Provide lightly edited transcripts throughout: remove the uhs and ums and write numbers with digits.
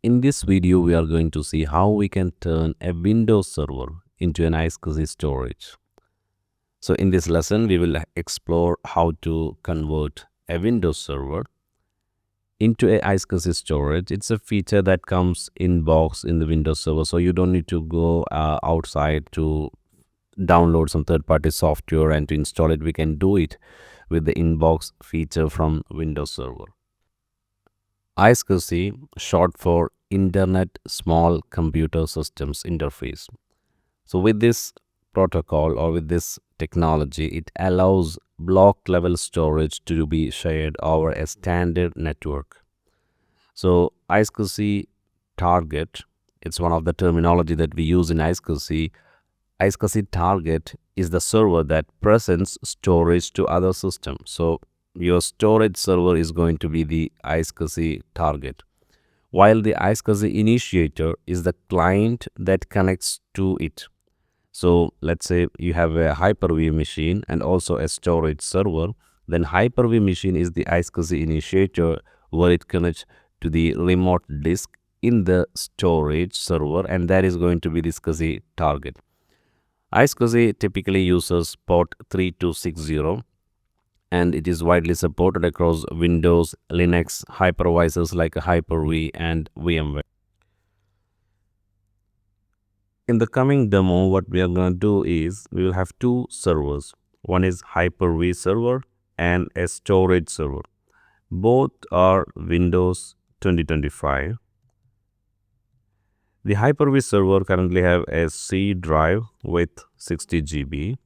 In this video, we are going to see how we can turn a Windows server into an iSCSI storage. So in this lesson, we will explore how to convert a Windows server into a iSCSI storage. It's a feature that comes in box in the Windows server, so you don't need to go outside to download some third-party software and to install it. We can do it with the inbox feature from Windows Server. iSCSI, short for Internet Small Computer Systems Interface. So with this protocol or with this technology, it allows block level storage to be shared over a standard network. So iSCSI target, it's one of the terminology that we use in iSCSI. iSCSI target is the server that presents storage to other systems. So your storage server is going to be the iSCSI target, while the iSCSI initiator is the client that connects to it. So let's say you have a Hyper-V machine and also a storage server. Then Hyper-V machine is the iSCSI initiator, where it connects to the remote disk in the storage server, and that is going to be the iSCSI target. iSCSI typically uses port 3260, and it is widely supported across Windows, Linux, hypervisors like Hyper-V and VMware. In the coming demo, what we are going to do is we will have two servers. One is Hyper-V server and a storage server. Both are Windows 2025. The Hyper-V server currently have a C drive with 60 GB,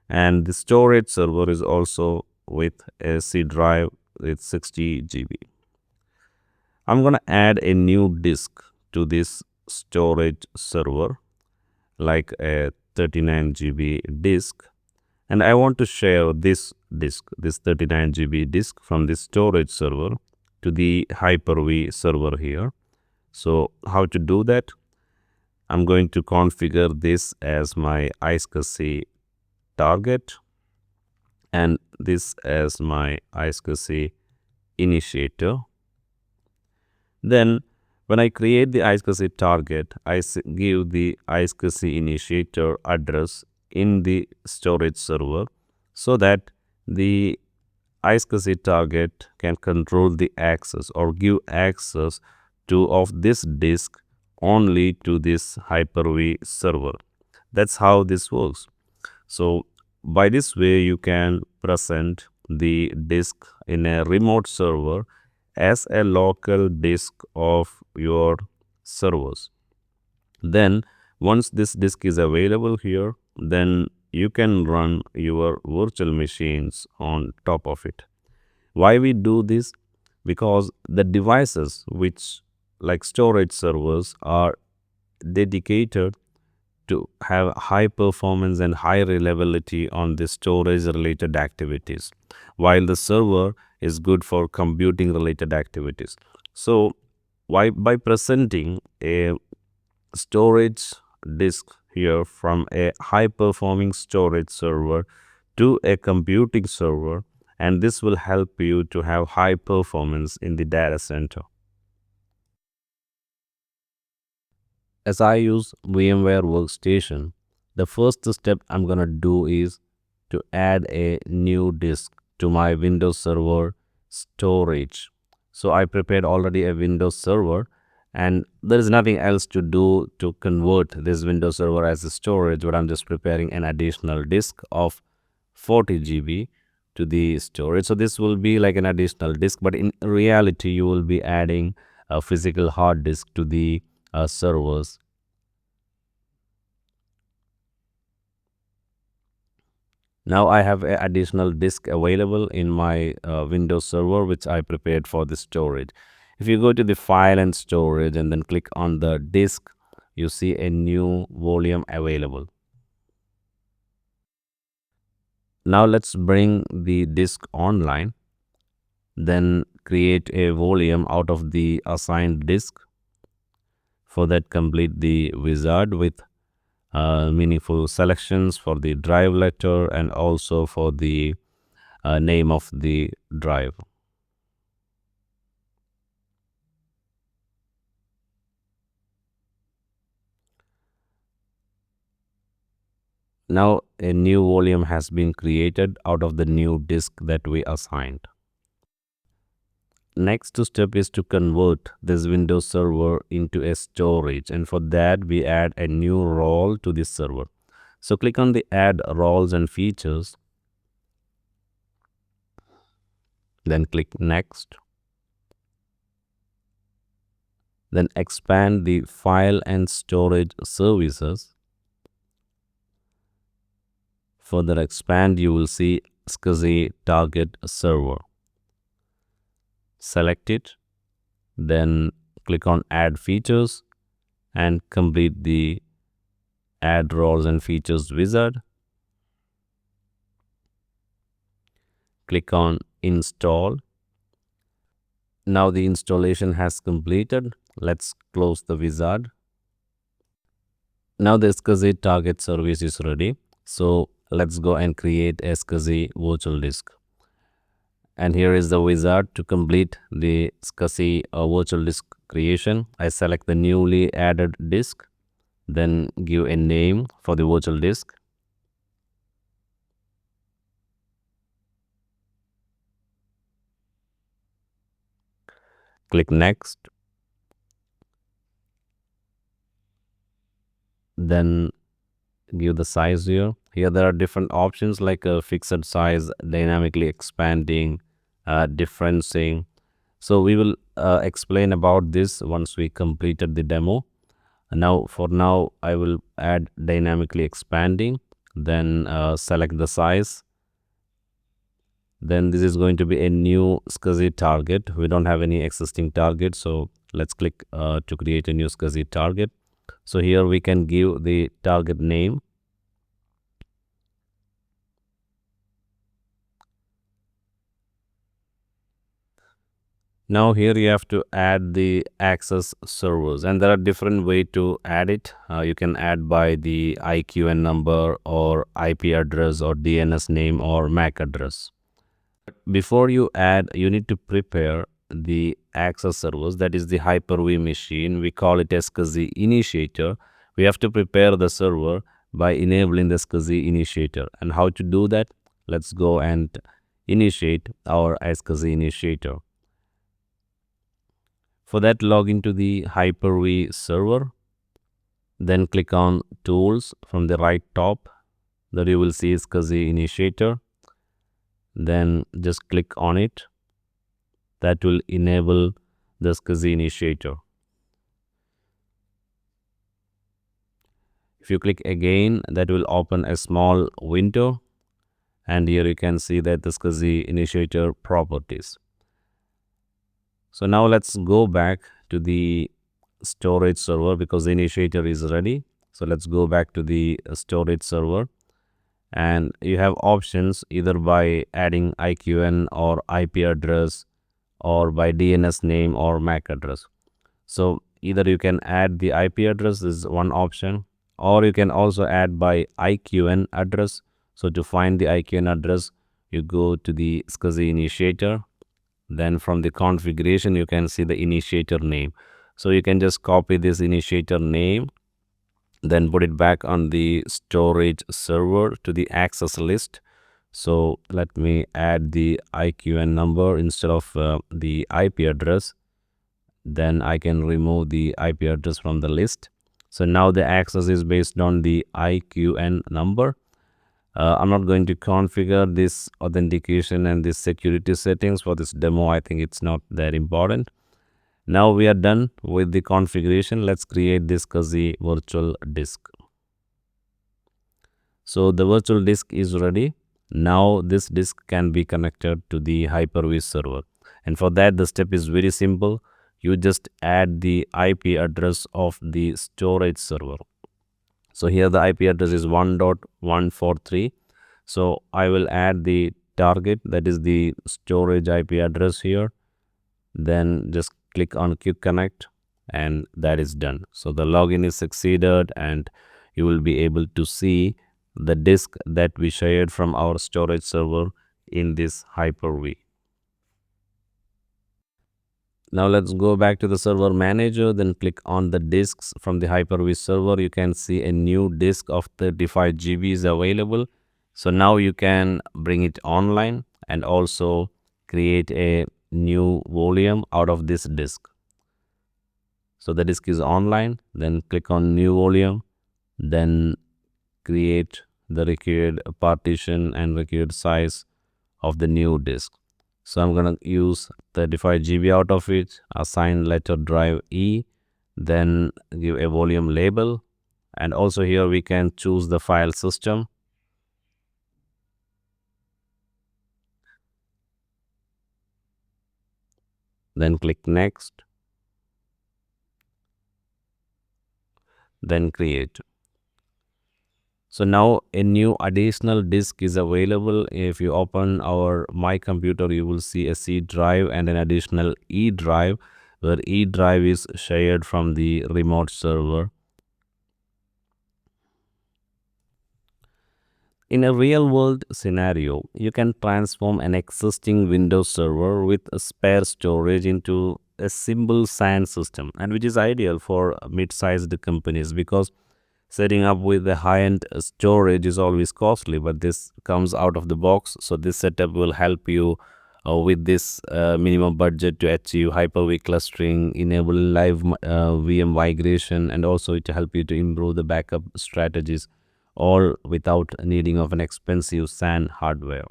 and the storage server is also with a C drive with 60 GB. I'm going to add a new disk to this storage server, like a 39 GB disk, and I want to share this disk, this 39 GB disk from this storage server to the Hyper-V server here. So how to do that? I'm going to configure this as my iSCSI target and this as my iSCSI initiator. Then when I create the iSCSI target, I give the iSCSI initiator address in the storage server so that the iSCSI target can control the access or give access to of this disk only to this Hyper-V server. That's how this works. So by this way, you can present the disk in a remote server as a local disk of your servers. Then once this disk is available here, then you can run your virtual machines on top of it. Why we do this? Because the devices which like storage servers are dedicated to have high performance and high reliability on the storage related activities, while the server is good for computing related activities. So by presenting a storage disk here from a high performing storage server to a computing server, and this will help you to have high performance in the data center. As I use VMware Workstation, the first step I'm going to do is to add a new disk to my Windows Server storage. So I prepared already a Windows Server, and there is nothing else to do to convert this Windows Server as a storage, but I'm just preparing an additional disk of 40 GB to the storage. So this will be like an additional disk, but in reality, you will be adding a physical hard disk to the servers. Now I have an additional disk available in my Windows server, which I prepared for the storage. If you go to the file and storage and then click on the disk, you see a new volume available. Now let's bring the disk online, then create a volume out of the assigned disk. For that, complete the wizard with meaningful selections for the drive letter and also for the name of the drive. Now a new volume has been created out of the new disk that we assigned. Next step is to convert this Windows server into a storage, and for that we add a new role to this server. So click on the add roles and features, then click next, then expand the file and storage services. Further expand, you will see iSCSI target server. Select it, then click on add features and complete the add roles and features wizard. Click on install. Now the installation has completed. Let's close the wizard. Now the iSCSI target service is ready. So let's go and create a iSCSI virtual disk. And here is the wizard to complete the iSCSI virtual disk creation. I select the newly added disk, then give a name for the virtual disk. Click next, then give the size here. Here there are different options like a fixed size, dynamically expanding, differencing. So we will explain about this once we completed the demo. Now for now I will add dynamically expanding, then select the size. Then this is going to be a new iSCSI target. We don't have any existing target, so let's click to create a new iSCSI target. So here we can give the target name. Now here you have to add the access servers, and there are different way to add it. You can add by the IQN number or IP address or DNS name or MAC address. Before you add, you need to prepare the access servers, that is the Hyper-V machine. We call it iSCSI Initiator. We have to prepare the server by enabling the iSCSI Initiator. And how to do that? Let's go and initiate our iSCSI Initiator. For that, log into the Hyper-V server, then click on Tools from the right top. There you will see iSCSI Initiator. Then just click on it. That will enable the iSCSI Initiator. If you click again, that will open a small window, and here you can see that the iSCSI Initiator properties. So now let's go back to the storage server because the initiator is ready. So let's go back to the storage server, and you have options either by adding IQN or IP address or by DNS name or MAC address. So either you can add the IP address is one option, or you can also add by IQN address. So to find the IQN address, you go to the iSCSI Initiator. Then from the configuration, you can see the initiator name. So you can just copy this initiator name, then put it back on the storage server to the access list. So let me add the IQN number instead of the IP address. Then I can remove the IP address from the list. So now the access is based on the IQN number. I'm not going to configure this authentication and this security settings for this demo. I think it's not that important. Now we are done with the configuration. Let's create this iSCSI virtual disk. So the virtual disk is ready. Now this disk can be connected to the Hyper-V server. And for that, the step is very simple. You just add the IP address of the storage server. So here the IP address is 1.143. So I will add the target, that is the storage IP address here. Then just click on Quick Connect, and that is done. So the login is succeeded, and you will be able to see the disk that we shared from our storage server in this Hyper-V. Now let's go back to the server manager, then click on the disks from the Hyper-V server. You can see a new disk of 35 GB is available. So now you can bring it online and also create a new volume out of this disk. So the disk is online, then click on new volume, then create the required partition and required size of the new disk. So I'm going to use 35 GB out of it, assign letter drive E, then give a volume label, and also here we can choose the file system. Then click next, then create. So now a new additional disk is available. If you open our My Computer, you will see a C drive and an additional E drive, where E drive is shared from the remote server. In a real world scenario, you can transform an existing Windows server with a spare storage into a simple SAN system, and which is ideal for mid-sized companies, because setting up with the high-end storage is always costly, but this comes out of the box. So this setup will help you with this minimum budget to achieve Hyper-V clustering, enable live VM migration, and also it help you to improve the backup strategies, all without needing of an expensive SAN hardware.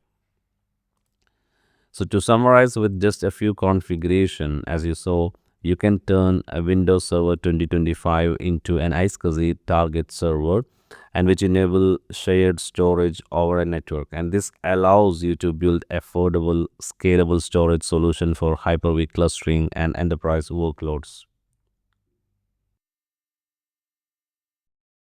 So to summarize, with just a few configuration, as you saw, you can turn a Windows Server 2025 into an iSCSI target server, and which enable shared storage over a network. And this allows you to build affordable, scalable storage solution for Hyper-V clustering and enterprise workloads.